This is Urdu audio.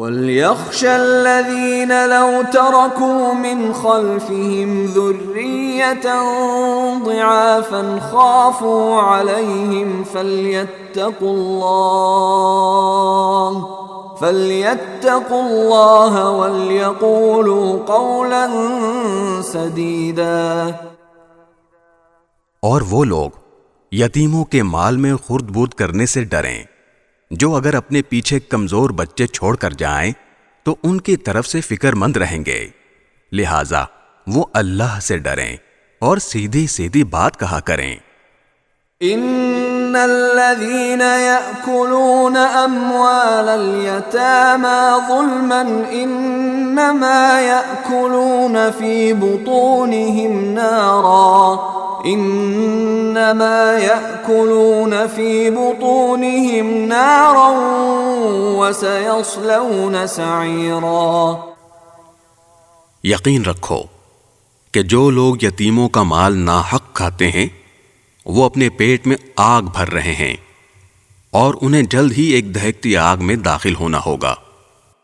وَلْيَخْشَ الَّذِينَ لَوْ تَرَكُوا مِنْ خَلْفِهِمْ ذُرِّيَّةً ضِعَافًا خَافُوا عَلَيْهِمْ فَلْيَتَّقُوا اللَّهَ وَلْيَقُولُوا قَوْلًا سَدِيدًا۔ اور وہ لوگ یتیموں کے مال میں خرد برد کرنے سے ڈریں جو اگر اپنے پیچھے کمزور بچے چھوڑ کر جائیں تو ان کی طرف سے فکر مند رہیں گے، لہذا وہ اللہ سے ڈریں اور سیدھی سیدھی بات کہا کریں۔ ان الذين يأكلون اموال اليتامى ظلما انما يأكلون في بطونهم نارا وسيصلون سعيرا۔ یقین رکھو کہ جو لوگ یتیموں کا مال ناحق کھاتے ہیں وہ اپنے پیٹ میں آگ بھر رہے ہیں اور انہیں جلد ہی ایک دہکتی آگ میں داخل ہونا ہوگا۔